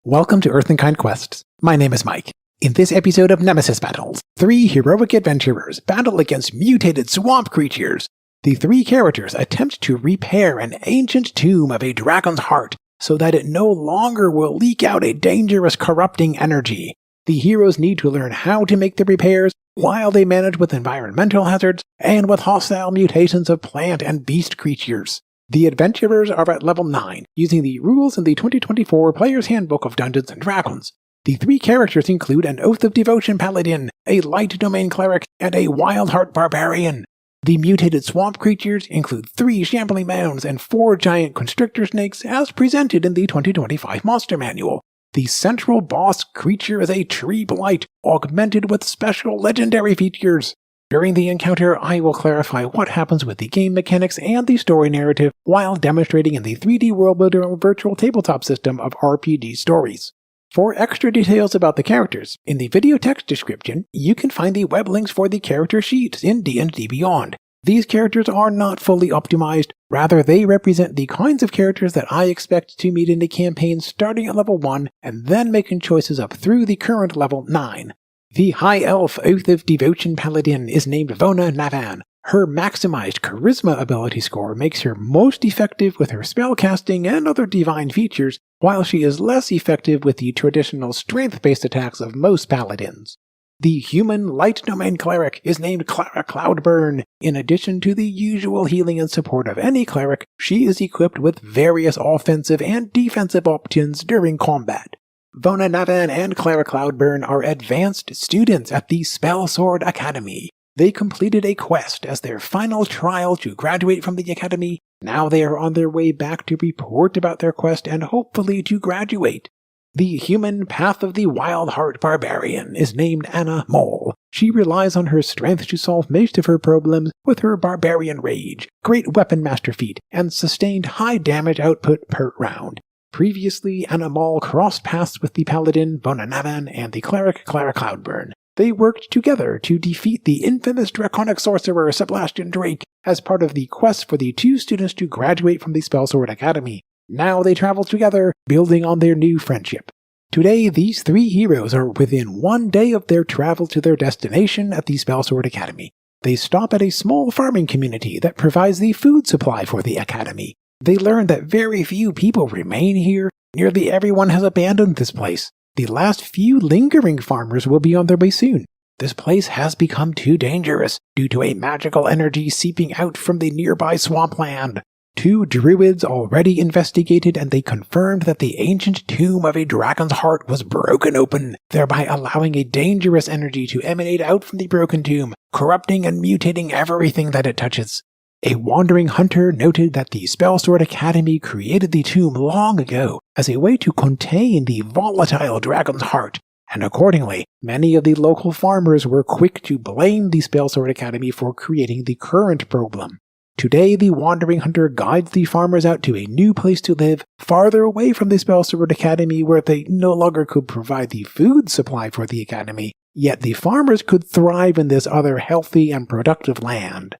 Welcome to Earth and Kind Quests. My name is Mike. In this episode of Nemesis Battles, 3 heroic adventurers battle against mutated swamp creatures. The 3 characters attempt to repair an ancient tomb of a dragon's heart so that it no longer will leak out a dangerous corrupting energy. The heroes need to learn how to make the repairs while they manage with environmental hazards and with hostile mutations of plant and beast creatures. The adventurers are at level 9, using the rules in the 2024 Player's Handbook of Dungeons & Dragons. The 3 characters include an Oath of Devotion Paladin, a Light Domain Cleric, and a Wild Heart Barbarian. The mutated swamp creatures include 3 shambling mounds and 4 giant constrictor snakes as presented in the 2025 Monster Manual. The central boss creature is a tree blight, augmented with special legendary features. During the encounter, I will clarify what happens with the game mechanics and the story narrative while demonstrating in the 3D worldbuilder virtual tabletop system of RPG stories. For extra details about the characters, in the video text description, you can find the web links for the character sheets in D&D Beyond. These characters are not fully optimized, rather they represent the kinds of characters that I expect to meet in the campaign starting at level 1 and then making choices up through the current level 9. The High Elf Oath of Devotion Paladin is named Vona Navan. Her maximized Charisma ability score makes her most effective with her spellcasting and other divine features, while she is less effective with the traditional strength-based attacks of most paladins. The Human Light Domain Cleric is named Cleric Cloudburn. In addition to the usual healing and support of any cleric, she is equipped with various offensive and defensive options during combat. Vona Navan and Cleric Cloudburn are advanced students at the Spellsword Academy. They completed a quest as their final trial to graduate from the academy. Now they are on their way back to report about their quest and hopefully to graduate. The Human Path of the Wild Heart Barbarian is named Anna Mole. She relies on her strength to solve most of her problems with her Barbarian Rage, great weapon master feat, and sustained high damage output per round. Previously, Anna Mole crossed paths with the Paladin, Vona Navan, and the Cleric Cloudburn. They worked together to defeat the infamous draconic sorcerer Sebastian Drake as part of the quest for the 2 students to graduate from the Spellsword Academy. Now they travel together, building on their new friendship. Today, these 3 heroes are within 1 day of their travel to their destination at the Spellsword Academy. They stop at a small farming community that provides the food supply for the academy. They learn that very few people remain here. Nearly everyone has abandoned this place. The last few lingering farmers will be on their way soon. This place has become too dangerous due to a magical energy seeping out from the nearby swampland. 2 druids already investigated and they confirmed that the ancient tomb of a dragon's heart was broken open, thereby allowing a dangerous energy to emanate out from the broken tomb, corrupting and mutating everything that it touches. A wandering hunter noted that the Spellsword Academy created the tomb long ago as a way to contain the volatile dragon's heart, and accordingly, many of the local farmers were quick to blame the Spellsword Academy for creating the current problem. Today, the wandering hunter guides the farmers out to a new place to live, farther away from the Spellsword Academy where they no longer could provide the food supply for the academy, yet the farmers could thrive in this other healthy and productive land.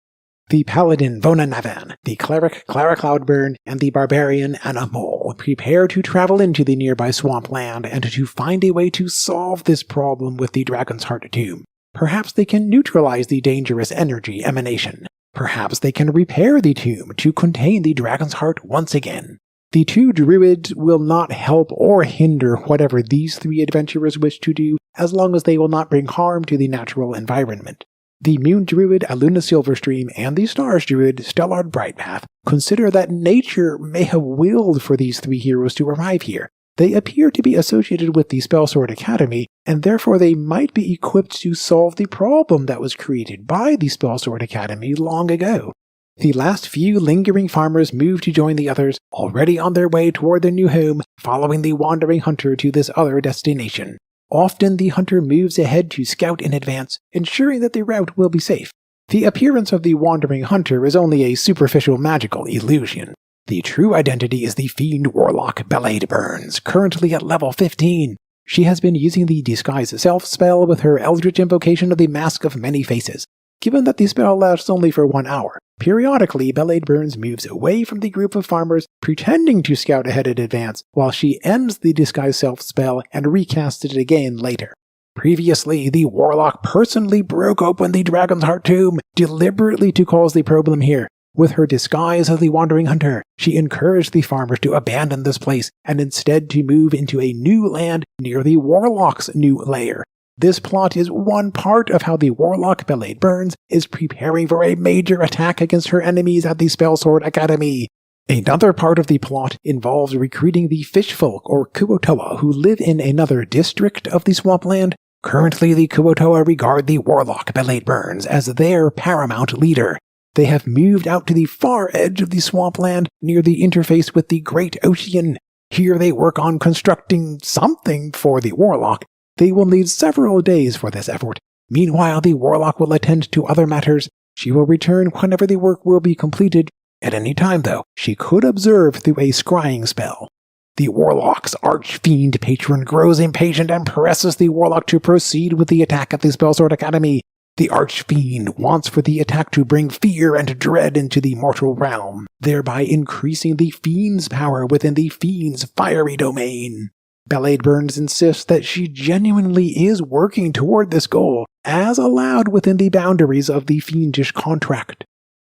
The Paladin Vona Navan, the Cleric Cloudburn, and the Barbarian Anna Mole prepare to travel into the nearby swampland and to find a way to solve this problem with the Dragon's Heart tomb. Perhaps they can neutralize the dangerous energy emanation. Perhaps they can repair the tomb to contain the Dragon's Heart once again. The 2 druids will not help or hinder whatever these 3 adventurers wish to do, as long as they will not bring harm to the natural environment. The Moon Druid Aluna Silverstream and the Stars Druid Stellard Brightpath consider that nature may have willed for these 3 heroes to arrive here. They appear to be associated with the Spellsword Academy, and therefore they might be equipped to solve the problem that was created by the Spellsword Academy long ago. The last few lingering farmers move to join the others, already on their way toward their new home, following the wandering hunter to this other destination. Often the hunter moves ahead to scout in advance, ensuring that the route will be safe. The appearance of the wandering hunter is only a superficial magical illusion. The true identity is the fiend warlock Blade Burns, currently at level 15. She has been using the Disguise Self spell with her eldritch invocation of the Mask of Many Faces. Given that the spell lasts only for 1 hour, Periodically, Belaid Burns moves away from the group of farmers, pretending to scout ahead in advance, while she ends the disguise self spell and recasts it again later. Previously, the Warlock personally broke open the Dragon's Heart tomb, deliberately to cause the problem here. With her disguise as the Wandering Hunter, she encouraged the farmers to abandon this place and instead to move into a new land near the Warlock's new lair. This plot is one part of how the Warlock Belaid Burns is preparing for a major attack against her enemies at the Spellsword Academy. Another part of the plot involves recruiting the Fishfolk or Kuotoa who live in another district of the swampland. Currently, the Kuotoa regard the Warlock Belaid Burns as their paramount leader. They have moved out to the far edge of the swampland near the interface with the Great Ocean. Here they work on constructing something for the Warlock. They will need several days for this effort. Meanwhile, the Warlock will attend to other matters. She will return whenever the work will be completed. At any time, though, she could observe through a scrying spell. The Warlock's Archfiend patron grows impatient and presses the Warlock to proceed with the attack at the Spellsword Academy. The Archfiend wants for the attack to bring fear and dread into the mortal realm, thereby increasing the Fiend's power within the Fiend's fiery domain. Belaid Burns insists that she genuinely is working toward this goal, as allowed within the boundaries of the fiendish contract.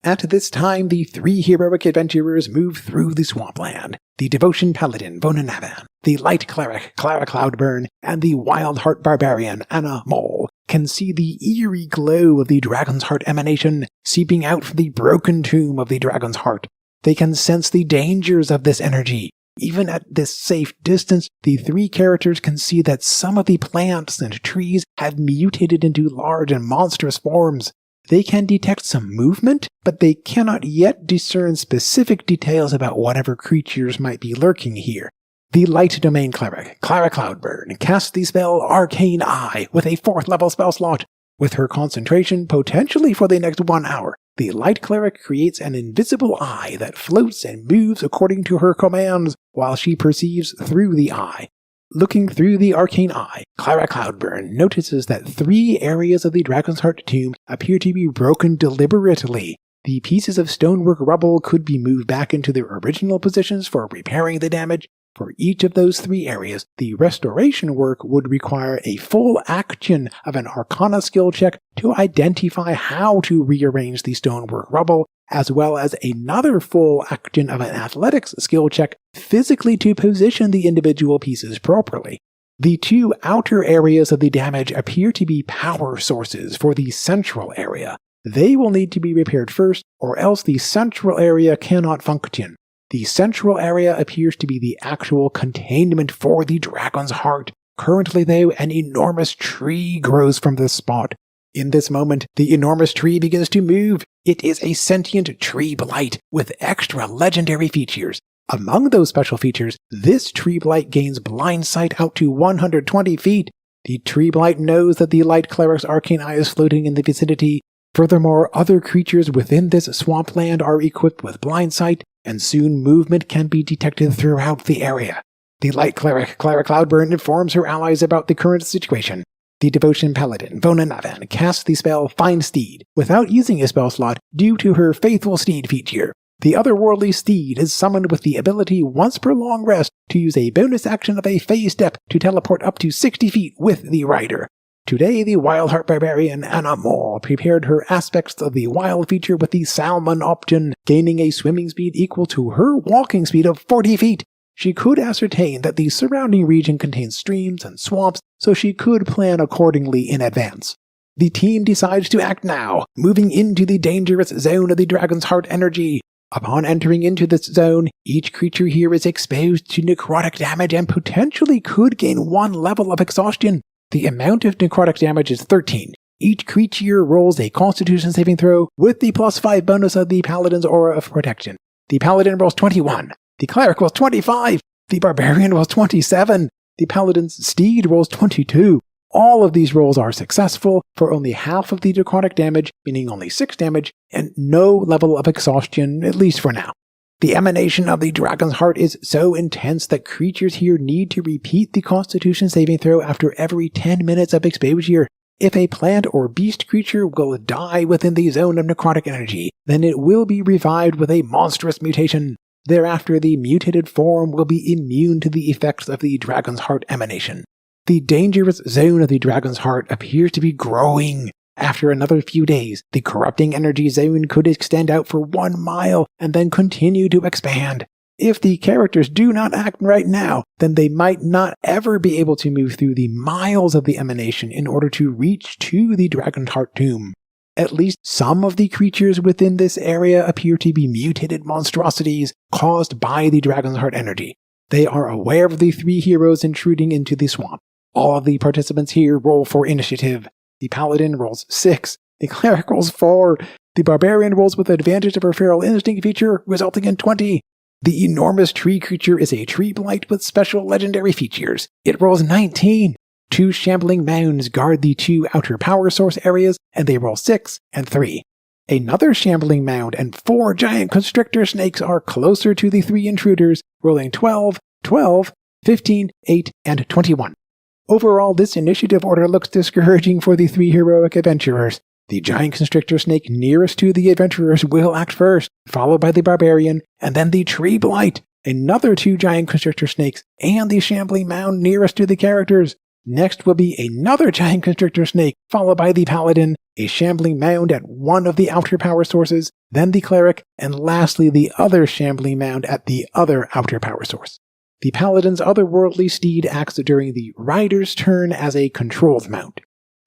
At this time, the three heroic adventurers move through the swampland. The Devotion Paladin, Vonanavan, the Light Cleric, Clara Cloudburn, and the Wild Heart Barbarian, Anna Mole, can see the eerie glow of the Dragon's Heart emanation seeping out from the broken tomb of the Dragon's Heart. They can sense the dangers of this energy. Even at this safe distance, the three characters can see that some of the plants and trees have mutated into large and monstrous forms. They can detect some movement, but they cannot yet discern specific details about whatever creatures might be lurking here. The Light Domain Cleric, Clara Cloudburn, casts the spell Arcane Eye with a 4th level spell slot. With her concentration potentially for the next 1 hour, the Light Cleric creates an invisible eye that floats and moves according to her commands while she perceives through the eye. Looking through the Arcane Eye, Clara Cloudburn notices that 3 areas of the Dragon's Heart tomb appear to be broken deliberately. The pieces of stonework rubble could be moved back into their original positions for repairing the damage. For each of those 3 areas, the restoration work would require a full action of an Arcana skill check to identify how to rearrange the stonework rubble, as well as another full action of an Athletics skill check physically to position the individual pieces properly. The 2 outer areas of the damage appear to be power sources for the central area. They will need to be repaired first, or else the central area cannot function. The central area appears to be the actual containment for the Dragon's Heart. Currently, though, an enormous tree grows from this spot. In this moment, the enormous tree begins to move. It is a sentient tree blight with extra legendary features. Among those special features, this tree blight gains blind sight out to 120 feet. The tree blight knows that the Light Cleric's Arcane Eye is floating in the vicinity. Furthermore, other creatures within this swampland are equipped with blind sight, and soon movement can be detected throughout the area. The Light Cleric, Clara Cloudburn, informs her allies about the current situation. The Devotion Paladin, Vonanavan, casts the spell Find Steed without using a spell slot due to her Faithful Steed feature. The otherworldly steed is summoned with the ability once per long rest to use a bonus action of a phase step to teleport up to 60 feet with the rider. Today, the Wild Heart Barbarian Anna Mole prepared her aspects of the wild feature with the Salmon option, gaining a swimming speed equal to her walking speed of 40 feet. She could ascertain that the surrounding region contains streams and swamps, so she could plan accordingly in advance. The team decides to act now, moving into the dangerous zone of the Dragon's Heart energy. Upon entering into this zone, each creature here is exposed to necrotic damage and potentially could gain 1 level of exhaustion. The amount of necrotic damage is 13. Each creature rolls a Constitution saving throw with the +5 bonus of the Paladin's Aura of Protection. The Paladin rolls 21. The Cleric rolls 25. The Barbarian rolls 27. The Paladin's Steed rolls 22. All of these rolls are successful for only half of the necrotic damage, meaning only 6 damage, and no level of exhaustion, at least for now. The emanation of the Dragon's Heart is so intense that creatures here need to repeat the Constitution saving throw after every 10 minutes of exposure. If a plant or beast creature will die within the zone of necrotic energy, then it will be revived with a monstrous mutation. Thereafter, the mutated form will be immune to the effects of the Dragon's Heart emanation. The dangerous zone of the Dragon's Heart appears to be growing. After another few days, the corrupting energy zone could extend out for 1 mile and then continue to expand. If the characters do not act right now, then they might not ever be able to move through the miles of the emanation in order to reach to the Dragon's Heart tomb. At least some of the creatures within this area appear to be mutated monstrosities caused by the Dragon's Heart energy. They are aware of the 3 heroes intruding into the swamp. All of the participants here roll for initiative. The Paladin rolls 6, the Cleric rolls 4, the Barbarian rolls with advantage of her Feral Instinct feature, resulting in 20. The enormous tree creature is a tree blight with special legendary features. It rolls 19. 2 shambling mounds guard the 2 outer power source areas, and they roll 6 and 3. Another shambling mound and 4 giant constrictor snakes are closer to the 3 intruders, rolling 12, 12, 15, 8, and 21. Overall, this initiative order looks discouraging for the 3 heroic adventurers. The giant constrictor snake nearest to the adventurers will act first, followed by the Barbarian, and then the tree blight, another 2 giant constrictor snakes, and the shambling mound nearest to the characters. Next will be another giant constrictor snake, followed by the Paladin, a shambling mound at one of the outer power sources, then the Cleric, and lastly the other shambling mound at the other outer power source. The Paladin's otherworldly steed acts during the rider's turn as a controlled mount.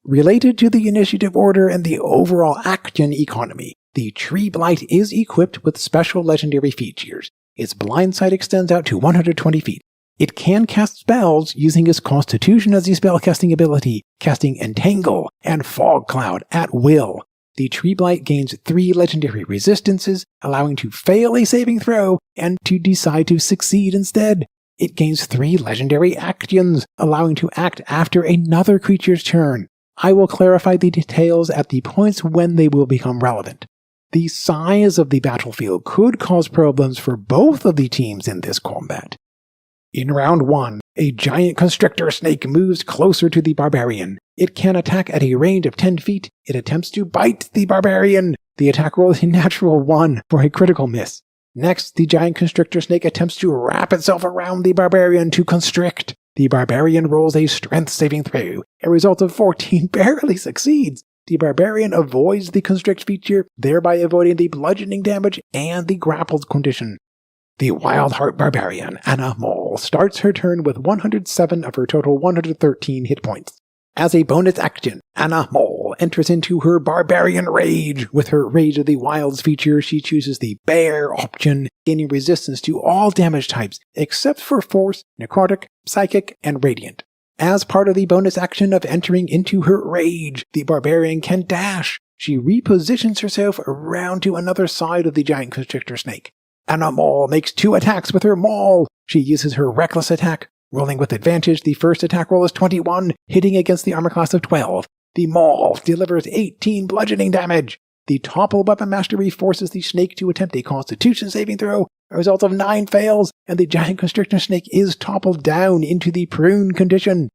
Related to the initiative order and the overall action economy, the Tree Blight is equipped with special legendary features. Its blind sight extends out to 120 feet. It can cast spells using its Constitution as a spellcasting ability, casting Entangle and Fog Cloud at will. The Tree Blight gains 3 legendary resistances, allowing to fail a saving throw and to decide to succeed instead. It gains 3 legendary actions, allowing to act after another creature's turn. I will clarify the details at the points when they will become relevant. The size of the battlefield could cause problems for both of the teams in this combat. In round 1, a giant constrictor snake moves closer to the Barbarian. It can attack at a range of 10 feet. It attempts to bite the Barbarian. The attack roll is a natural 1 for a critical miss. Next, the giant constrictor snake attempts to wrap itself around the Barbarian to constrict. The Barbarian rolls a strength saving throw. A result of 14 barely succeeds. The Barbarian avoids the constrict feature, thereby avoiding the bludgeoning damage and the grappled condition. The Wild Heart Barbarian, Anna Mole, starts her turn with 107 of her total 113 hit points. As a bonus action, Anna Mole enters into her Barbarian Rage. With her Rage of the Wilds feature, she chooses the Bear option, gaining resistance to all damage types except for Force, Necrotic, Psychic, and Radiant. As part of the bonus action of entering into her Rage, the Barbarian can dash. She repositions herself around to another side of the giant constrictor snake. Anna Mole makes 2 attacks with her Maul. She uses her Reckless attack. Rolling with advantage, the first attack roll is 21, hitting against the armor class of 12. The Maul delivers 18 bludgeoning damage. The Topple Weapon Mastery forces the snake to attempt a Constitution saving throw. A result of 9 fails, and the giant constrictor snake is toppled down into the prune condition.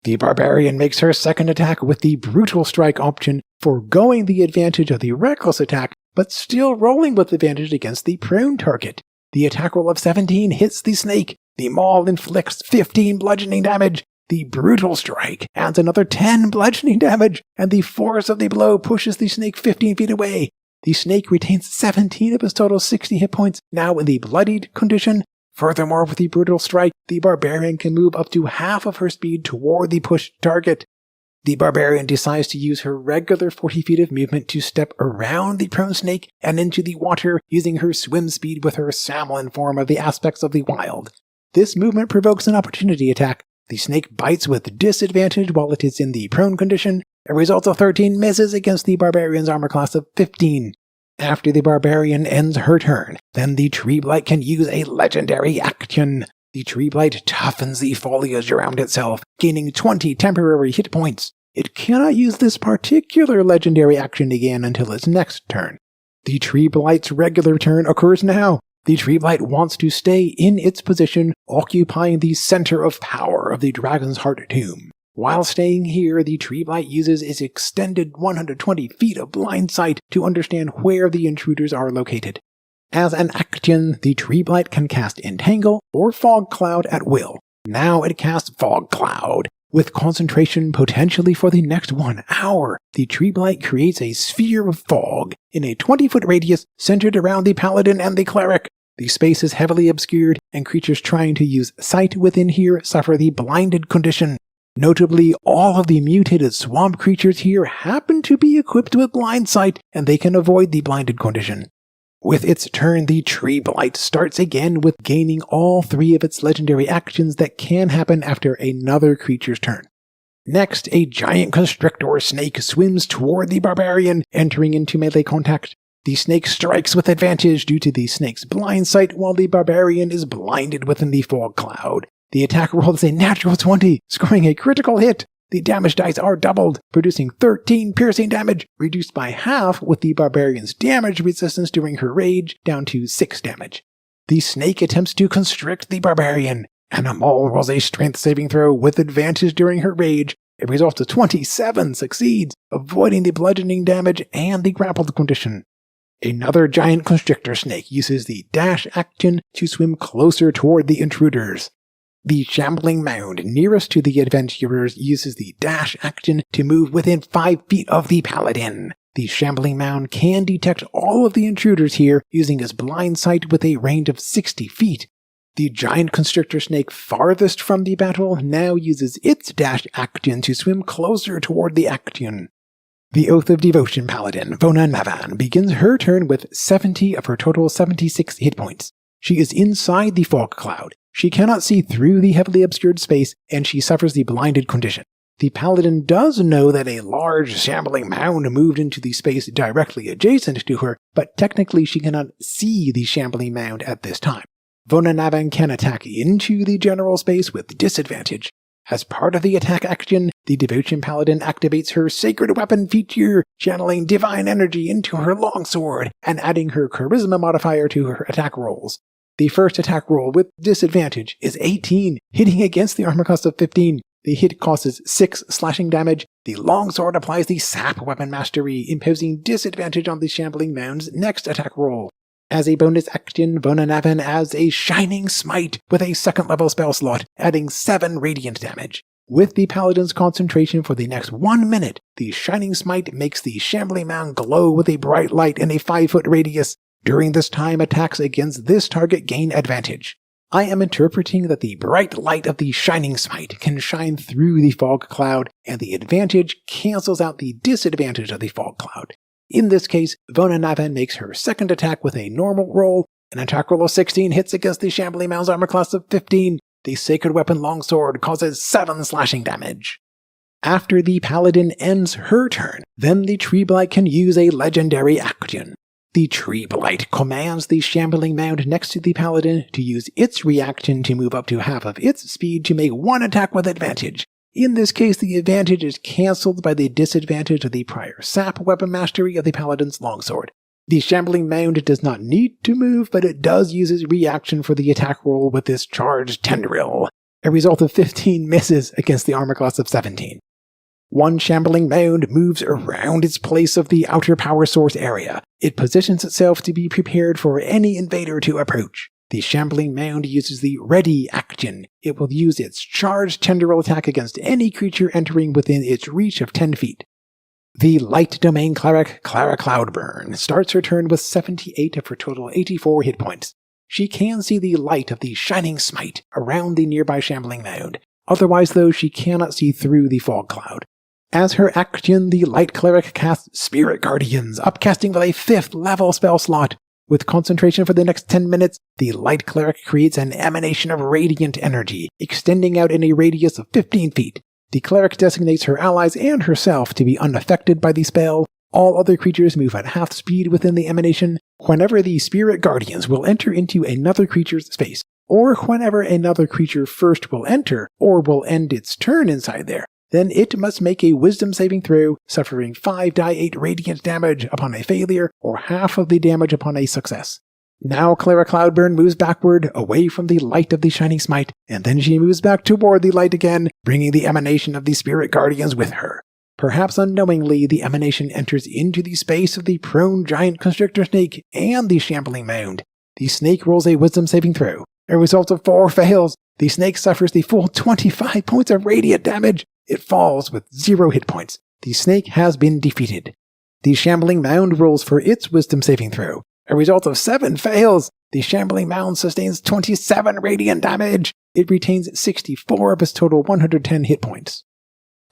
The Barbarian makes her second attack with the Brutal Strike option, foregoing the advantage of the Reckless attack, but still rolling with advantage against the prune target. The attack roll of 17 hits the snake. The Maul inflicts 15 bludgeoning damage. The Brutal Strike adds another 10 bludgeoning damage, and the force of the blow pushes the snake 15 feet away. The snake retains 17 of its total 60 hit points, now in the bloodied condition. Furthermore, with the Brutal Strike, the Barbarian can move up to half of her speed toward the pushed target. The Barbarian decides to use her regular 40 feet of movement to step around the prone snake and into the water, using her swim speed with her salmon form of the aspects of the wild. This movement provokes an opportunity attack. The snake bites with disadvantage while it is in the prone condition. A result of 13 misses against the Barbarian's armor class of 15. After the Barbarian ends her turn, then the Tree Blight can use a legendary action. The Tree Blight toughens the foliage around itself, gaining 20 temporary hit points. It cannot use this particular legendary action again until its next turn. The Tree Blight's regular turn occurs now. The Tree Blight wants to stay in its position, occupying the center of power of the Dragon's Heart tomb. While staying here, the Tree Blight uses its extended 120 feet of blind sight to understand where the intruders are located. As an action, the Tree Blight can cast Entangle or Fog Cloud at will. Now it casts Fog Cloud. With concentration potentially for the next 1 hour, the Tree Blight creates a sphere of fog in a 20-foot radius centered around the Paladin and the Cleric. The space is heavily obscured, and creatures trying to use sight within here suffer the blinded condition. Notably, all of the mutated swamp creatures here happen to be equipped with blind sight, and they can avoid the blinded condition. With its turn, the Tree Blight starts again with gaining all 3 of its legendary actions that can happen after another creature's turn. Next, a giant constrictor snake swims toward the Barbarian, entering into melee contact. The snake strikes with advantage due to the snake's blind sight, while the Barbarian is blinded within the fog cloud. The attack roll is a natural 20, scoring a critical hit. The damage dice are doubled, producing 13 piercing damage, reduced by half with the Barbarian's damage resistance during her rage down to 6 damage. The snake attempts to constrict the Barbarian. Animal rolls a strength saving throw with advantage during her rage. A result of 27 succeeds, avoiding the bludgeoning damage and the grappled condition. Another giant constrictor snake uses the dash action to swim closer toward the intruders. The shambling mound nearest to the adventurers uses the dash action to move within 5 feet of the Paladin. The shambling mound can detect all of the intruders here using its blind sight with a range of 60 feet. The giant constrictor snake farthest from the battle now uses its dash action to swim closer toward the action. The Oath of Devotion Paladin, Vona Navan, begins her turn with 70 of her total 76 hit points. She is inside the fog cloud. She cannot see through the heavily obscured space, and she suffers the blinded condition. The Paladin does know that a large shambling mound moved into the space directly adjacent to her, but technically she cannot see the shambling mound at this time. Vona Navan can attack into the general space with disadvantage. As part of the attack action, the Devotion Paladin activates her Sacred Weapon feature, channeling divine energy into her longsword and adding her Charisma modifier to her attack rolls. The first attack roll with disadvantage is 18, hitting against the armor class of 15. The hit causes 6 slashing damage. The longsword applies the Sap Weapon Mastery, imposing disadvantage on the Shambling Mound's next attack roll. As a bonus action, Vona Navan adds a Shining Smite with a 2nd level spell slot, adding 7 radiant damage. With the Paladin's concentration for the next 1 minute, the Shining Smite makes the Shambling Mound glow with a bright light in a 5-foot radius. During this time, attacks against this target gain advantage. I am interpreting that the bright light of the Shining Smite can shine through the fog cloud, and the advantage cancels out the disadvantage of the fog cloud. In this case, Vona Navan makes her second attack with a normal roll. An attack roll of 16 hits against the Shambling Mound's armor class of 15. The Sacred Weapon Longsword causes 7 slashing damage. After the Paladin ends her turn, then the Tree Blight can use a legendary action. The Tree Blight commands the Shambling Mound next to the Paladin to use its reaction to move up to half of its speed to make 1 attack with advantage. In this case, the advantage is cancelled by the disadvantage of the prior Sap Weapon Mastery of the Paladin's Longsword. The Shambling Mound does not need to move, but it does use its reaction for the attack roll with this charged tendril. A result of 15 misses against the armor class of 17. One Shambling Mound moves around its place of the outer power source area. It positions itself to be prepared for any invader to approach. The Shambling Mound uses the Ready action. It will use its charged tendril attack against any creature entering within its reach of 10 feet. The Light Domain Cleric, Clara Cloudburn, starts her turn with 78 of her total 84 hit points. She can see the light of the Shining Smite around the nearby Shambling Mound. Otherwise, though, she cannot see through the fog cloud. As her action, the Light Cleric casts Spirit Guardians, upcasting with a 5th level spell slot. With concentration for the next 10 minutes, the Light Cleric creates an emanation of radiant energy, extending out in a radius of 15 feet. The Cleric designates her allies and herself to be unaffected by the spell. All other creatures move at half speed within the emanation. Whenever the Spirit Guardians will enter into another creature's space, or whenever another creature first will enter, or will end its turn inside there, then it must make a Wisdom saving throw, suffering 5d8 radiant damage upon a failure, or half of the damage upon a success. Now Cleric Cloudburn moves backward, away from the light of the Shining Smite, and then she moves back toward the light again, bringing the emanation of the Spirit Guardians with her. Perhaps unknowingly, the emanation enters into the space of the prone giant constrictor snake and the shambling mound. The snake rolls a wisdom saving throw. A result of 4 fails. The snake suffers the full 25 points of radiant damage. It falls with 0 hit points. The snake has been defeated. The shambling mound rolls for its wisdom saving throw. A result of 7 fails. The shambling mound sustains 27 radiant damage. It retains 64 of its total 110 hit points.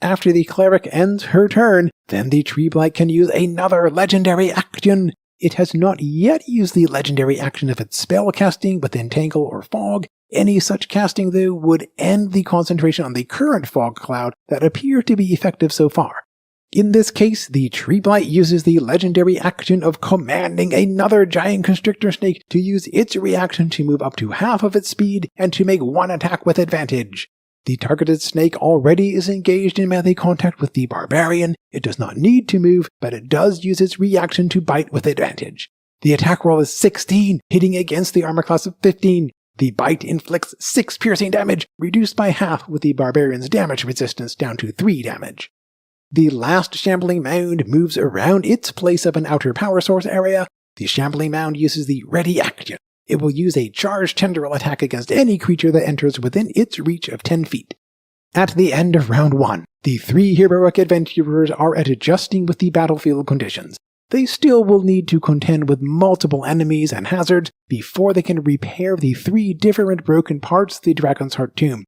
After the cleric ends her turn, then the tree blight can use another legendary action. It has not yet used the legendary action of its spell casting with Entangle or Fog. Any such casting, though, would end the concentration on the current fog cloud that appear to be effective so far. In this case, the tree blight uses the legendary action of commanding another giant constrictor snake to use its reaction to move up to half of its speed and to make 1 attack with advantage. The targeted snake already is engaged in melee contact with the Barbarian. It does not need to move, but it does use its reaction to bite with advantage. The attack roll is 16, hitting against the armor class of 15. The bite inflicts 6 piercing damage, reduced by half with the Barbarian's damage resistance down to 3 damage. The last shambling mound moves around its place of an outer power source area. The shambling mound uses the ready action. It will use a charged tendril attack against any creature that enters within its reach of 10 feet. At the end of round 1, the 3 heroic adventurers are at adjusting with the battlefield conditions. They still will need to contend with multiple enemies and hazards before they can repair the 3 different broken parts of the Dragon's Heart tomb.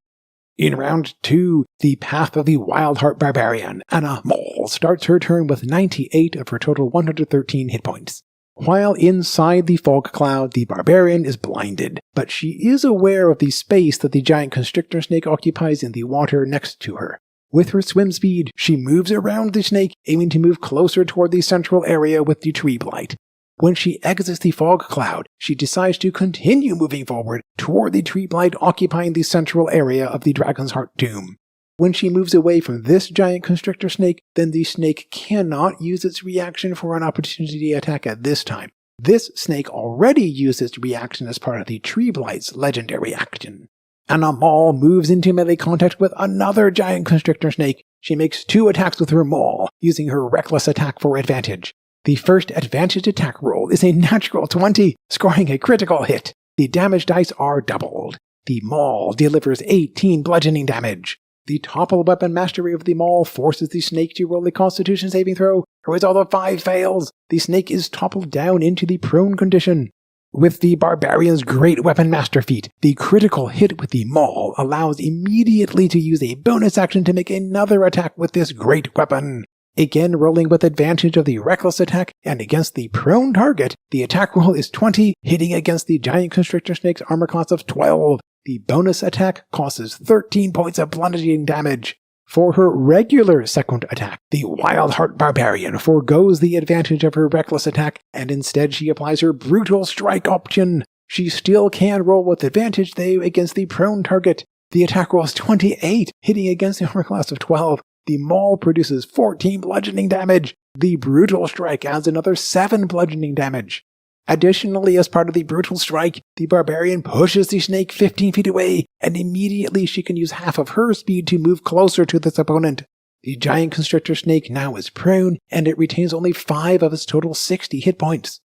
In round 2, the Path of the Wildheart Barbarian, Anna Mole, starts her turn with 98 of her total 113 hit points. While inside the fog cloud, the Barbarian is blinded, but she is aware of the space that the giant constrictor snake occupies in the water next to her. With her swim speed, she moves around the snake, aiming to move closer toward the central area with the tree blight. When she exits the fog cloud, she decides to continue moving forward toward the tree blight occupying the central area of the Dragon's Heart tomb. When she moves away from this giant constrictor snake, then the snake cannot use its reaction for an opportunity attack at this time. This snake already used its reaction as part of the tree blight's legendary action. Anna Maul moves into melee contact with another giant constrictor snake. She makes 2 attacks with her maul, using her reckless attack for advantage. The first advantage attack roll is a natural 20, scoring a critical hit. The damage dice are doubled. The maul delivers 18 bludgeoning damage. The topple weapon mastery of the maul forces the snake to roll a constitution saving throw. A result of 5 fails. The snake is toppled down into the prone condition. With the Barbarian's great weapon master feat, the critical hit with the maul allows immediately to use a bonus action to make another attack with this great weapon. Again rolling with advantage of the reckless attack and against the prone target, the attack roll is 20, hitting against the giant constrictor snake's armor class of 12. The bonus attack causes 13 points of bludgeoning damage. For her regular second attack, the Wildheart Barbarian forgoes the advantage of her reckless attack, and instead she applies her brutal strike option. She still can roll with advantage though against the prone target. The attack roll is 28, hitting against the armor class of 12. The maul produces 14 bludgeoning damage. The brutal strike adds another 7 bludgeoning damage. Additionally, as part of the brutal strike, the Barbarian pushes the snake 15 feet away, and immediately she can use half of her speed to move closer to this opponent. The giant constrictor snake now is prone, and it retains only 5 of its total 60 hit points.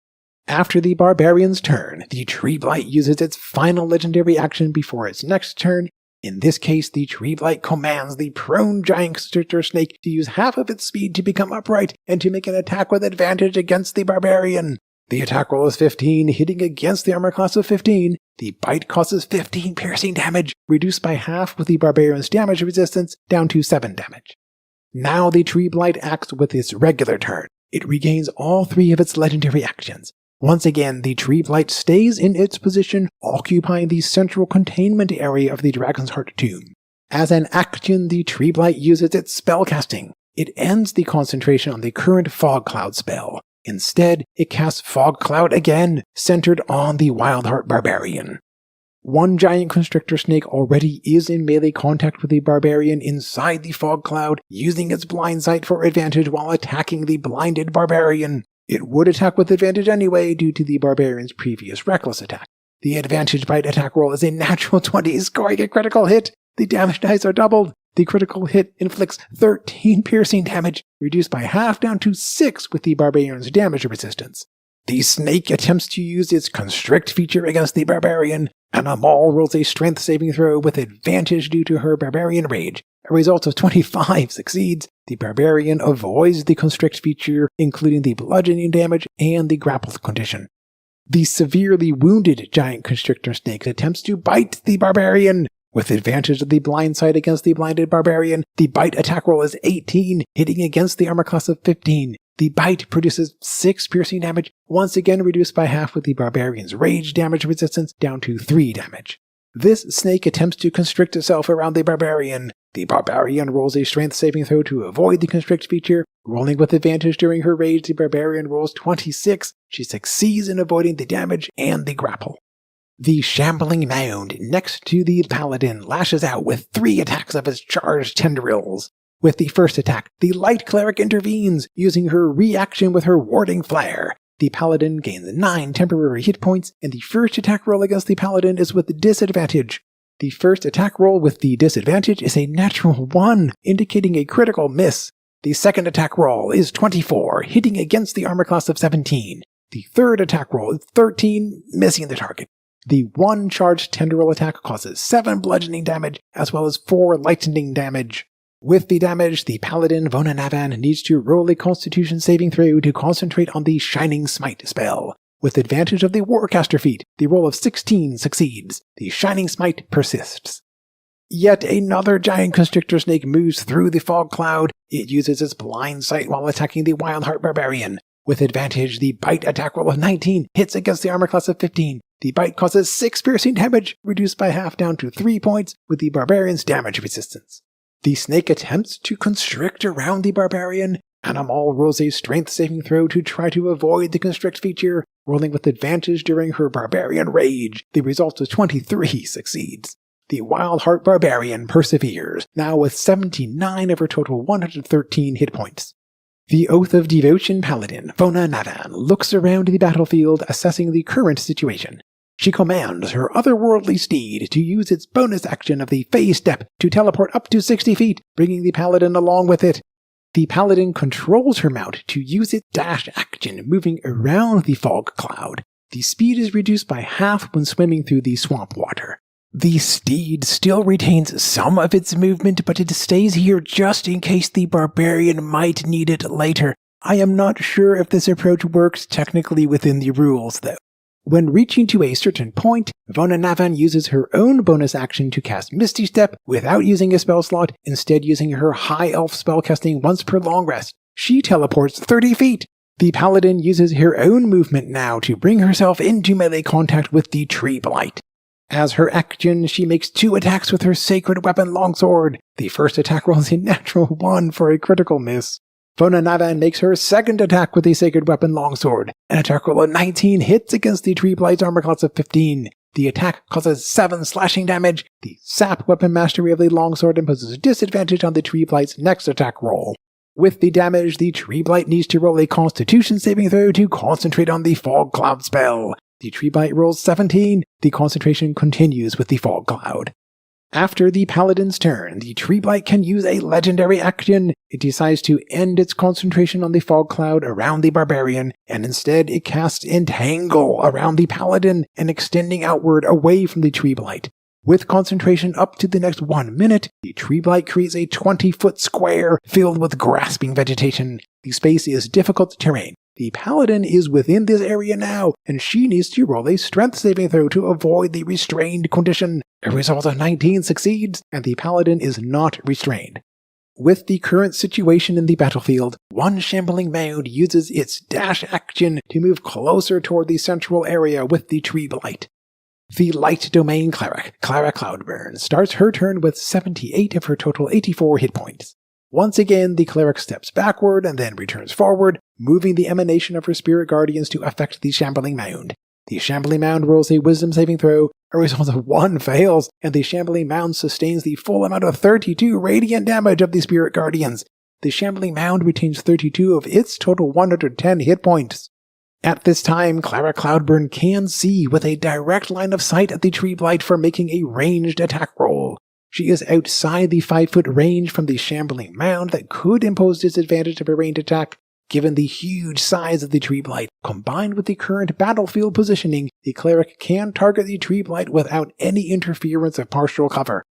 After the Barbarian's turn, the Tree Blight uses its final legendary action before its next turn. In this case, the Tree Blight commands the prone giant constrictor snake to use half of its speed to become upright and to make an attack with advantage against the Barbarian. The attack roll is 15, hitting against the armor class of 15. The bite causes 15 piercing damage, reduced by half with the Barbarian's damage resistance down to 7 damage. Now the Tree Blight acts with its regular turn. It regains all 3 of its legendary actions. Once again, the Tree Blight stays in its position, occupying the central containment area of the Dragon's Heart tomb. As an action, the Tree Blight uses its spellcasting. It ends the concentration on the current Fog Cloud spell. Instead, it casts Fog Cloud again, centered on the Wildheart Barbarian. One giant constrictor snake already is in melee contact with the Barbarian inside the Fog Cloud, using its blind sight for advantage while attacking the blinded Barbarian. It would attack with advantage anyway due to the Barbarian's previous reckless attack. The advantage bite attack roll is a natural 20, scoring a critical hit. The damage dice are doubled. The critical hit inflicts 13 piercing damage, reduced by half down to 6 with the Barbarian's damage resistance. The snake attempts to use its constrict feature against the Barbarian, and Amal rolls a strength saving throw with advantage due to her Barbarian rage. A result of 25 succeeds. The Barbarian avoids the constrict feature, including the bludgeoning damage and the grapple condition. The severely wounded giant constrictor snake attempts to bite the Barbarian. With advantage of the blind sight against the blinded Barbarian, the bite attack roll is 18, hitting against the armor class of 15. The bite produces 6 piercing damage, once again reduced by half with the Barbarian's rage damage resistance down to 3 damage. This snake attempts to constrict itself around the Barbarian. The Barbarian rolls a strength saving throw to avoid the constrict feature. Rolling with advantage during her rage, the Barbarian rolls 26. She succeeds in avoiding the damage and the grapple. The shambling mound next to the Paladin lashes out with 3 attacks of its charged tendrils. With the first attack, the light Cleric intervenes, using her reaction with her warding flare. The Paladin gains 9 temporary hit points, and the first attack roll against the Paladin is with disadvantage. The first attack roll with the disadvantage is a natural 1, indicating a critical miss. The second attack roll is 24, hitting against the armor class of 17. The third attack roll is 13, missing the target. The 1 charged tendril attack causes 7 bludgeoning damage, as well as 4 lightning damage. With the damage, the Paladin Vonanavan needs to roll a Constitution saving throw to concentrate on the Shining Smite spell. With advantage of the Warcaster feat, the roll of 16 succeeds. The Shining Smite persists. Yet another giant constrictor snake moves through the fog cloud. It uses its blind sight while attacking the Wildheart Barbarian. With advantage, the bite attack roll of 19 hits against the armor class of 15. The bite causes 6 piercing damage, reduced by half down to 3 points with the Barbarian's damage resistance. The snake attempts to constrict around the Barbarian. Animal rolls a strength saving throw to try to avoid the constrict feature, rolling with advantage during her Barbarian rage. The result of 23 succeeds. The Wildheart Barbarian perseveres, now with 79 of her total 113 hit points. The Oath of Devotion Paladin, Fona Navan, looks around the battlefield, assessing the current situation. She commands her otherworldly steed to use its bonus action of the Phase Step to teleport up to 60 feet, bringing the Paladin along with it. The Paladin controls her mount to use its dash action, moving around the fog cloud. The speed is reduced by half when swimming through the swamp water. The steed still retains some of its movement, but it stays here just in case the Barbarian might need it later. I am not sure if this approach works technically within the rules, though. When reaching to a certain point, Vonanavan uses her own bonus action to cast Misty Step without using a spell slot, instead using her High Elf spellcasting once per long rest. She teleports 30 feet. The Paladin uses her own movement now to bring herself into melee contact with the Tree Blight. As her action, she makes 2 attacks with her Sacred Weapon Longsword. The first attack rolls a natural 1 for a critical miss. Vonanavan makes her second attack with the Sacred Weapon Longsword. An attack roll of 19 hits against the Tree Blight's armor class of 15. The attack causes 7 slashing damage. The Sap Weapon Mastery of the Longsword imposes disadvantage on the Tree Blight's next attack roll. With the damage, the Tree Blight needs to roll a Constitution saving throw to concentrate on the Fog Cloud spell. The Tree Blight rolls 17. The concentration continues with the Fog Cloud. After the Paladin's turn, the Tree Blight can use a legendary action. It decides to end its concentration on the fog cloud around the Barbarian, and instead it casts Entangle around the Paladin and extending outward away from the Tree Blight. With concentration up to the next 1 minute, the Tree Blight creates a 20-foot square filled with grasping vegetation. The space is difficult terrain. The Paladin is within this area now, and she needs to roll a strength saving throw to avoid the restrained condition. A result of 19 succeeds, and the Paladin is not restrained. With the current situation in the battlefield, one shambling mound uses its dash action to move closer toward the central area with the Tree Blight. The Light Domain Cleric, Clara Cloudburn, starts her turn with 78 of her total 84 hit points. Once again, the Cleric steps backward and then returns forward, moving the emanation of her Spirit Guardians to affect the Shambling Mound. The Shambling Mound rolls a Wisdom saving throw, a result of 1 fails, and the Shambling Mound sustains the full amount of 32 radiant damage of the Spirit Guardians. The shambling mound retains 32 of its total 110 hit points. At this time, Cleric Cloudburn can see with a direct line of sight at the tree blight for making a ranged attack roll. She is outside the 5-foot range from the shambling mound that could impose disadvantage of a ranged attack. Given the huge size of the tree blight, combined with the current battlefield positioning, the cleric can target the tree blight without any interference of partial cover.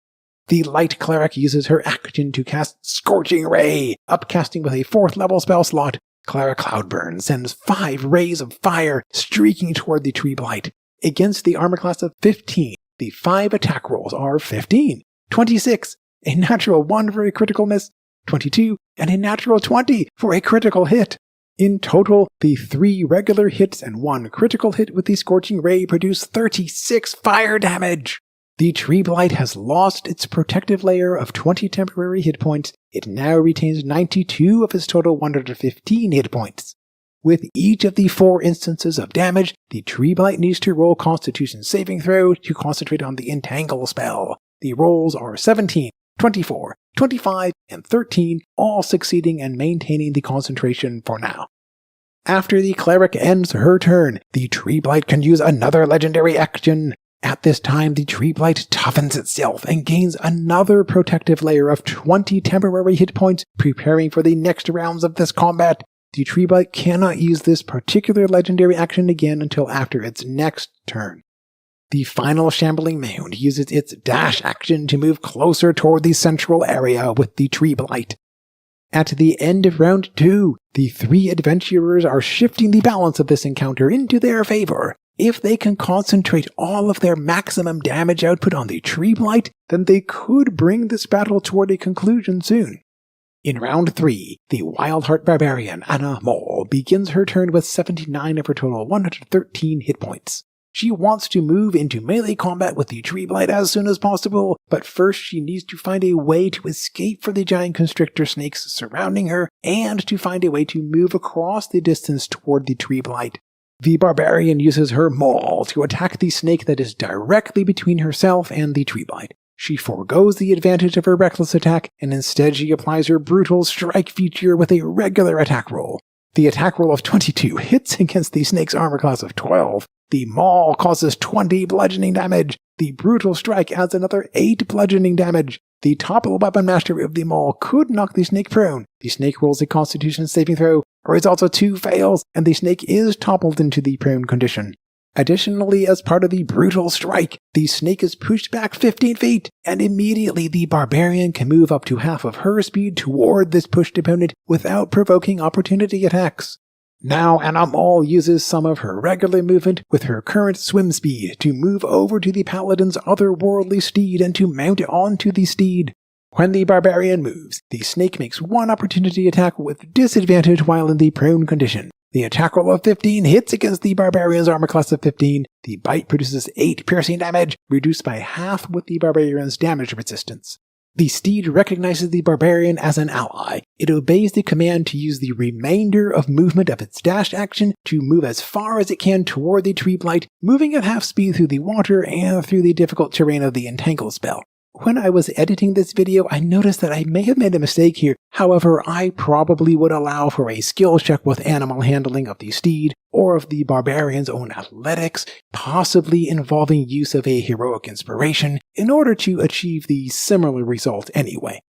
The light cleric uses her action to cast Scorching Ray, upcasting with a 4th level spell slot. Cleric Cloudburn sends 5 rays of fire streaking toward the tree blight. Against the armor class of 15, the 5 attack rolls are 15, 26, a natural 1 for a critical miss, 22, and a natural 20 for a critical hit. In total, the 3 regular hits and 1 critical hit with the Scorching Ray produce 36 fire damage. The tree blight has lost its protective layer of 20 temporary hit points. It now retains 92 of its total 115 hit points. With each of the 4 instances of damage, the tree blight needs to roll Constitution saving throw to concentrate on the Entangle spell. The rolls are 17, 24, 25, and 13, all succeeding and maintaining the concentration for now. After the cleric ends her turn, the tree blight can use another legendary action. At this time, the tree blight toughens itself and gains another protective layer of 20 temporary hit points, preparing for the next rounds of this combat. The tree blight cannot use this particular legendary action again until after its next turn. The final shambling mound uses its dash action to move closer toward the central area with the tree blight. At the end of round 2, the 3 adventurers are shifting the balance of this encounter into their favor. If they can concentrate all of their maximum damage output on the tree blight, then they could bring this battle toward a conclusion soon. In round 3, the Wildheart Barbarian, Anna Mole, begins her turn with 79 of her total 113 hit points. She wants to move into melee combat with the tree blight as soon as possible, but first she needs to find a way to escape from the giant constrictor snakes surrounding her, and to find a way to move across the distance toward the tree blight. The Barbarian uses her maul to attack the snake that is directly between herself and the tree blight. She forgoes the advantage of her reckless attack, and instead she applies her brutal strike feature with a regular attack roll. The attack roll of 22 hits against the snake's armor class of 12. The maul causes 20 bludgeoning damage. The brutal strike adds another 8 bludgeoning damage. The topple weapon mastery of the maul could knock the snake prone. The snake rolls a Constitution saving throw, results of 2 fails, and the snake is toppled into the prone condition. Additionally, as part of the brutal strike, the snake is pushed back 15 feet, and immediately the Barbarian can move up to half of her speed toward this pushed opponent without provoking opportunity attacks. Now Anna Mole uses some of her regular movement with her current swim speed to move over to the Paladin's otherworldly steed and to mount onto the steed. When the Barbarian moves, the snake makes 1 opportunity attack with disadvantage while in the prone condition. The attack roll of 15 hits against the Barbarian's armor class of 15. The bite produces 8 piercing damage, reduced by half with the Barbarian's damage resistance. The steed recognizes the Barbarian as an ally. It obeys the command to use the remainder of movement of its dash action to move as far as it can toward the tree blight, moving at half speed through the water and through the difficult terrain of the Entangle spell. When I was editing this video, I noticed that I may have made a mistake here. However, I probably would allow for a skill check with animal handling of the steed, or of the Barbarian's own athletics, possibly involving use of a heroic inspiration, in order to achieve the similar result anyway.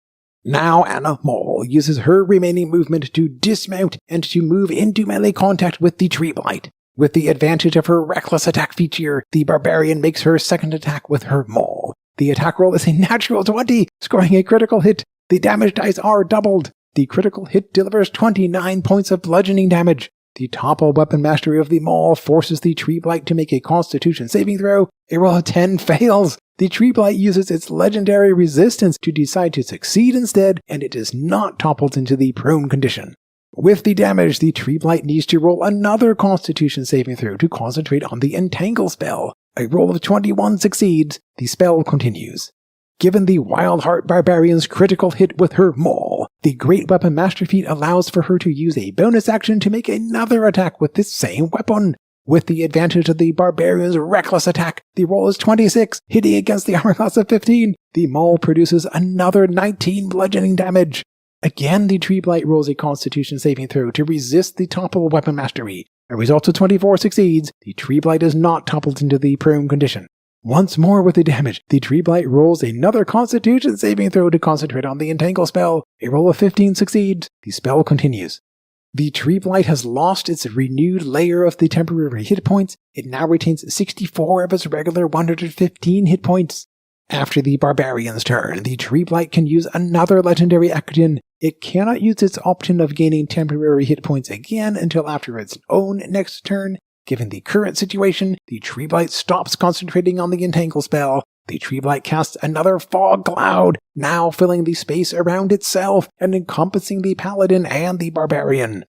Now Anna Mole uses her remaining movement to dismount and to move into melee contact with the tree blight. With the advantage of her reckless attack feature, the Barbarian makes her second attack with her maul. The attack roll is a natural 20, scoring a critical hit. The damage dice are doubled. The critical hit delivers 29 points of bludgeoning damage. The topple weapon mastery of the maul forces the tree blight to make a Constitution saving throw. A roll of 10 fails. The tree blight uses its legendary resistance to decide to succeed instead, and it is not toppled into the prone condition. With the damage, the tree blight needs to roll another Constitution saving throw to concentrate on the Entangle spell. A roll of 21 succeeds. The spell continues. Given the Wildheart Barbarian's critical hit with her maul, the Great Weapon Master feat allows for her to use a bonus action to make another attack with this same weapon. With the advantage of the Barbarian's reckless attack, the roll is 26, hitting against the armor class of 15. The maul produces another 19 bludgeoning damage. Again, the Tree Blight rolls a Constitution saving throw to resist the topple weapon mastery. A result of 24 succeeds, the Tree Blight is not toppled into the prone condition. Once more with the damage, the Tree Blight rolls another Constitution saving throw to concentrate on the Entangle spell. A roll of 15 succeeds. The spell continues. The Tree Blight has lost its renewed layer of the temporary hit points. It now retains 64 of its regular 115 hit points. After the Barbarian's turn, the Tree Blight can use another legendary action. It cannot use its option of gaining temporary hit points again until after its own next turn. Given the current situation, the Tree Blight stops concentrating on the Entangle spell. The Tree Blight casts another fog cloud, now filling the space around itself and encompassing the Paladin and the Barbarian.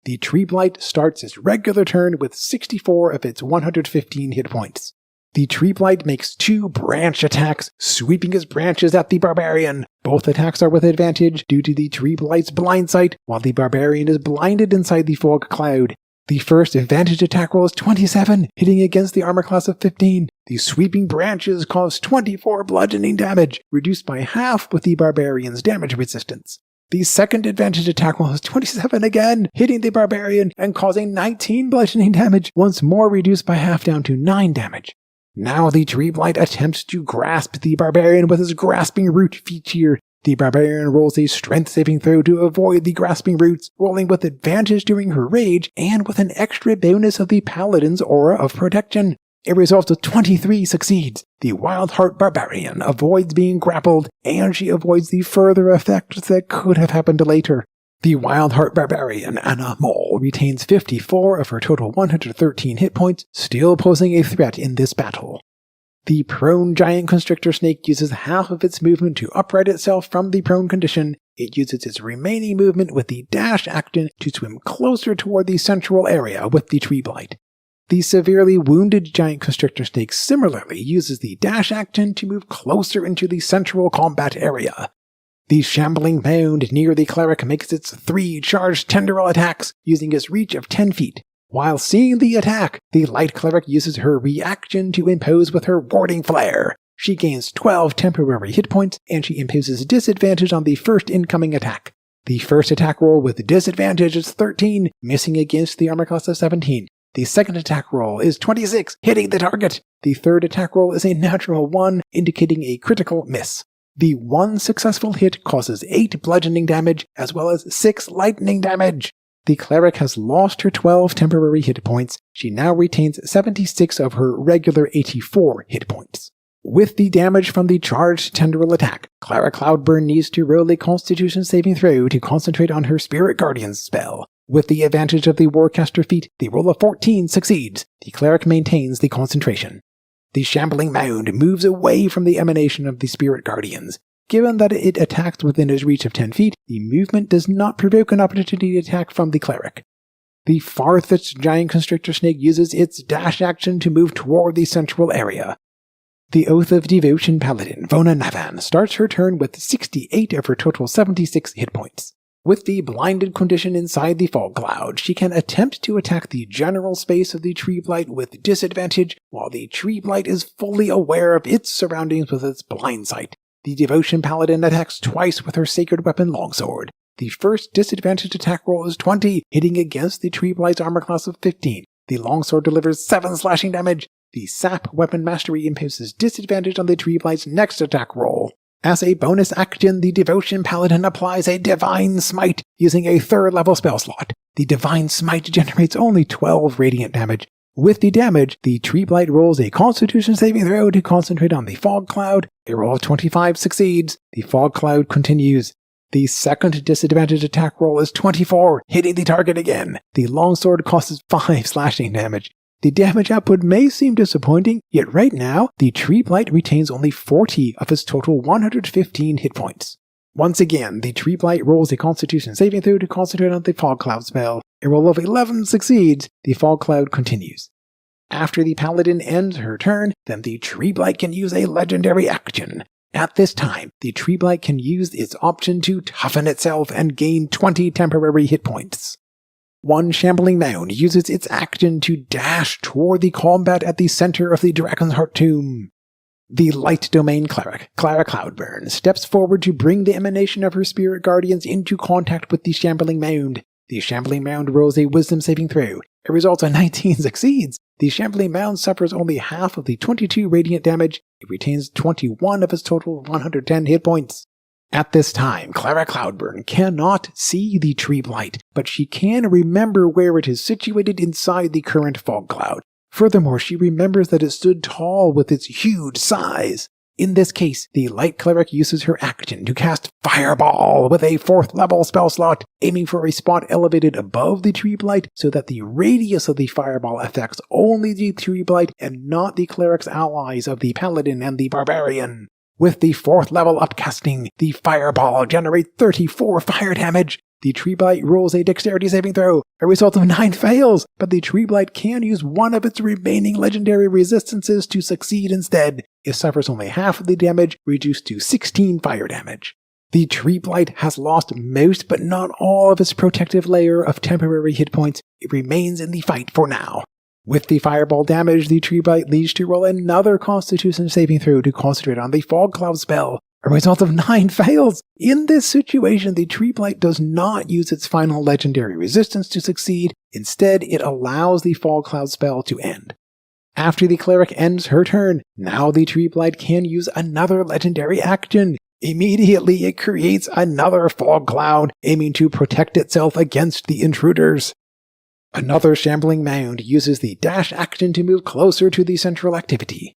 The Tree Blight starts its regular turn with 64 of its 115 hit points. The Tree Blight makes 2 branch attacks, sweeping its branches at the Barbarian. Both attacks are with advantage due to the Tree Blight's blind sight, while the Barbarian is blinded inside the fog cloud. The first advantage attack roll is 27, hitting against the armor class of 15. The sweeping branches cause 24 bludgeoning damage, reduced by half with the Barbarian's damage resistance. The second advantage attack roll is 27 again, hitting the Barbarian and causing 19 bludgeoning damage, once more reduced by half down to 9 damage. Now the Tree Blight attempts to grasp the Barbarian with his Grasping Root feature. The Barbarian rolls a strength saving throw to avoid the grasping roots, rolling with advantage during her rage and with an extra bonus of the Paladin's aura of protection. A result of 23 succeeds. The Wild Heart Barbarian avoids being grappled, and she avoids the further effects that could have happened later. The Wild Heart Barbarian, Anna Mole, retains 54 of her total 113 hit points, still posing a threat in this battle. The prone giant constrictor snake uses half of its movement to upright itself from the prone condition. It uses its remaining movement with the dash action to swim closer toward the central area with the Tree Blight. The severely wounded giant constrictor snake similarly uses the dash action to move closer into the central combat area. The shambling mound near the Cleric makes its 3 charged tendril attacks using its reach of 10 feet. While seeing the attack, the Light Cleric uses her reaction to impose with her Warding Flare. She gains 12 temporary hit points, and she imposes disadvantage on the first incoming attack. The first attack roll with disadvantage is 13, missing against the armor class of 17. The second attack roll is 26, hitting the target. The third attack roll is a natural 1, indicating a critical miss. The 1 successful hit causes 8 bludgeoning damage, as well as 6 lightning damage. The Cleric has lost her 12 temporary hit points. She now retains 76 of her regular 84 hit points. With the damage from the charged tendril attack, Clara Cloudburn needs to roll a Constitution saving throw to concentrate on her Spirit Guardian's spell. With the advantage of the Warcaster feat, the roll of 14 succeeds. The Cleric maintains the concentration. The shambling mound moves away from the emanation of the Spirit Guardians. Given that it attacks within its reach of 10 feet, the movement does not provoke an opportunity attack from the Cleric. The farthest giant constrictor snake uses its dash action to move toward the central area. The Oath of Devotion Paladin, Vona Navan, starts her turn with 68 of her total 76 hit points. With the blinded condition inside the fog cloud, she can attempt to attack the general space of the Tree Blight with disadvantage, while the Tree Blight is fully aware of its surroundings with its blind sight. The Devotion Paladin attacks twice with her Sacred Weapon Longsword. The first disadvantaged attack roll is 20, hitting against the Tree Blight's armor class of 15. The Longsword delivers 7 slashing damage. The Sap Weapon Mastery imposes disadvantage on the Tree Blight's next attack roll. As a bonus action, the Devotion Paladin applies a Divine Smite using a 3rd level spell slot. The Divine Smite generates only 12 radiant damage. With the damage, the Tree Blight rolls a Constitution saving throw to concentrate on the fog cloud. A roll of 25 succeeds. The fog cloud continues. The second disadvantaged attack roll is 24, hitting the target again. The longsword causes 5 slashing damage. The damage output may seem disappointing, yet right now, the Tree Blight retains only 40 of its total 115 hit points. Once again, the Tree Blight rolls a Constitution saving throw to concentrate on the fog cloud spell. A roll of 11 succeeds. The fog cloud continues. After the Paladin ends her turn, then the Tree Blight can use a legendary action. At this time, the Tree Blight can use its option to toughen itself and gain 20 temporary hit points. One Shambling Mound uses its action to dash toward the combat at the center of the Dragon's Heart tomb. The Light Domain Cleric, Clara Cloudburn, steps forward to bring the emanation of her spirit guardians into contact with the Shambling Mound. The Shambling Mound rolls a Wisdom saving throw. It results in 19 succeeds. The Shambling Mound suffers only half of the 22 radiant damage. It retains 21 of its total 110 hit points. At this time, Clara Cloudburn cannot see the tree blight, but she can remember where it is situated inside the current fog cloud. Furthermore, she remembers that it stood tall with its huge size. In this case, the Light Cleric uses her action to cast Fireball with a 4th level spell slot, aiming for a spot elevated above the tree blight so that the radius of the fireball affects only the tree blight and not the Cleric's allies of the Paladin and the Barbarian. With the 4th level upcasting, the Fireball generates 34 fire damage. The tree blight rolls a dexterity saving throw. A result of 9 fails, but the tree blight can use one of its remaining legendary resistances to succeed instead. It suffers only half of the damage, reduced to 16 fire damage. The tree blight has lost most but not all of its protective layer of temporary hit points. It remains in the fight for now. With the fireball damage, the tree blight needs to roll another constitution saving throw to concentrate on the fog cloud spell. A result of 9 fails! In this situation, the tree blight does not use its final legendary resistance to succeed. Instead, it allows the fog cloud spell to end. After the cleric ends her turn, now the tree blight can use another legendary action. Immediately, it creates another fog cloud, aiming to protect itself against the intruders. Another Shambling Mound uses the dash action to move closer to the central activity.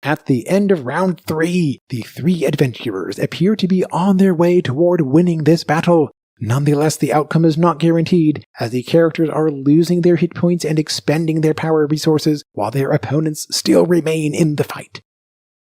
At the end of round 3, the 3 adventurers appear to be on their way toward winning this battle. Nonetheless, the outcome is not guaranteed, as the characters are losing their hit points and expending their power resources, while their opponents still remain in the fight.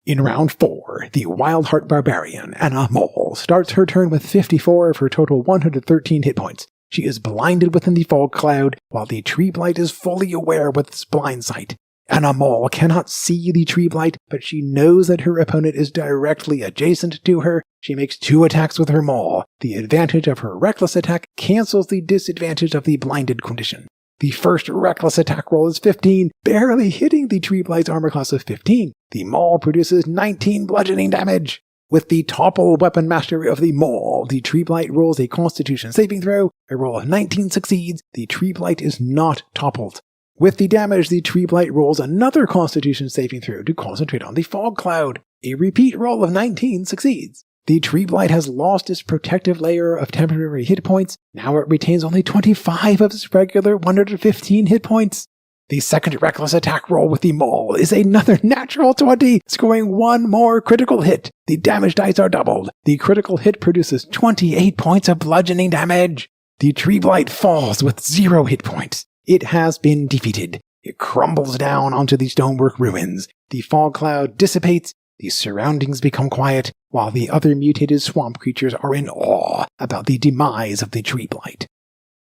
In round 4, the Wildheart Barbarian, Anna Mole, starts her turn with 54 of her total 113 hit points. She is blinded within the fog cloud, while the tree blight is fully aware with its blind sight. Anna Mole cannot see the tree blight, but she knows that her opponent is directly adjacent to her. She makes 2 attacks with her maul. The advantage of her reckless attack cancels the disadvantage of the blinded condition. The first reckless attack roll is 15, barely hitting the tree blight's armor class of 15. The maul produces 19 bludgeoning damage. With the topple weapon mastery of the maul, the tree blight rolls a constitution saving throw. A roll of 19 succeeds. The tree blight is not toppled. With the damage, the tree blight rolls another constitution saving throw to concentrate on the fog cloud. A repeat roll of 19 succeeds. The tree blight has lost its protective layer of temporary hit points. Now it retains only 25 of its regular 115 hit points. The second reckless attack roll with the maul is another natural 20, scoring 1 more critical hit. The damage dice are doubled. The critical hit produces 28 points of bludgeoning damage. The tree blight falls with 0 hit points. It has been defeated. It crumbles down onto the stonework ruins. The fog cloud dissipates. The surroundings become quiet, while the other mutated swamp creatures are in awe about the demise of the tree blight.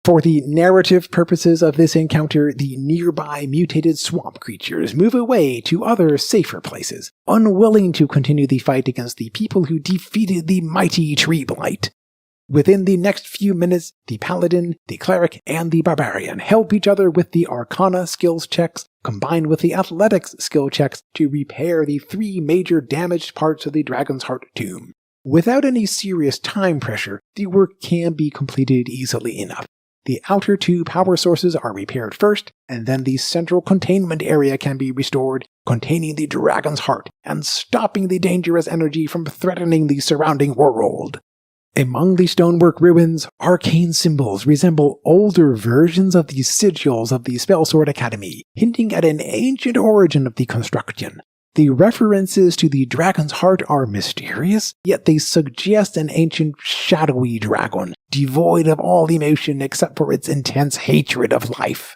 For the narrative purposes of this encounter, the nearby mutated swamp creatures move away to other safer places, unwilling to continue the fight against the people who defeated the mighty tree blight. Within the next few minutes, the Paladin, the Cleric, and the Barbarian help each other with the Arcana skills checks, combined with the Athletics skill checks to repair the 3 major damaged parts of the Dragon's Heart tomb. Without any serious time pressure, the work can be completed easily enough. The outer 2 power sources are repaired first, and then the central containment area can be restored, containing the Dragon's Heart and stopping the dangerous energy from threatening the surrounding world. Among the stonework ruins, arcane symbols resemble older versions of the sigils of the Spellsword Academy, hinting at an ancient origin of the construction. The references to the Dragon's Heart are mysterious, yet they suggest an ancient shadowy dragon, devoid of all emotion except for its intense hatred of life.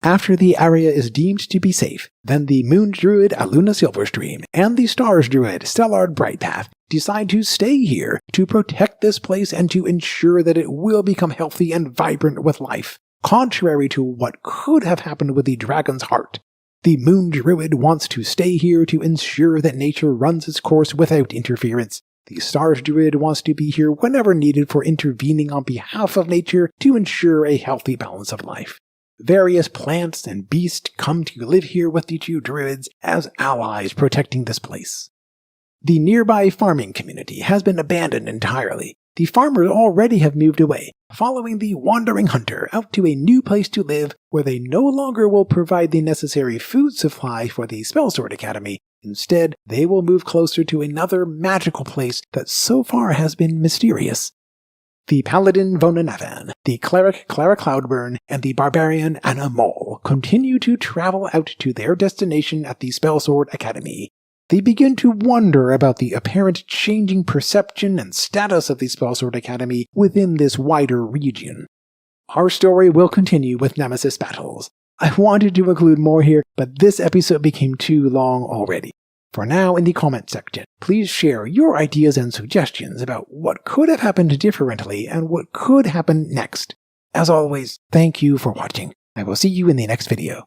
After the area is deemed to be safe, then the Moon Druid Aluna Silverstream and the Stars Druid Stellard Brightpath decide to stay here to protect this place and to ensure that it will become healthy and vibrant with life, contrary to what could have happened with the Dragon's Heart. The Moon Druid wants to stay here to ensure that nature runs its course without interference. The Stars Druid wants to be here whenever needed for intervening on behalf of nature to ensure a healthy balance of life. Various plants and beasts come to live here with the 2 druids as allies protecting this place. The nearby farming community has been abandoned entirely. The farmers already have moved away, following the wandering hunter out to a new place to live where they no longer will provide the necessary food supply for the Spellsword Academy. Instead, they will move closer to another magical place that so far has been mysterious. The Paladin Vonanavan, the Cleric Clara Cloudburn, and the Barbarian Anna Mole continue to travel out to their destination at the Spellsword Academy. They begin to wonder about the apparent changing perception and status of the Spellsword Academy within this wider region. Our story will continue with Nemesis Battles. I wanted to include more here, but this episode became too long already. For now, in the comment section, please share your ideas and suggestions about what could have happened differently and what could happen next. As always, thank you for watching. I will see you in the next video.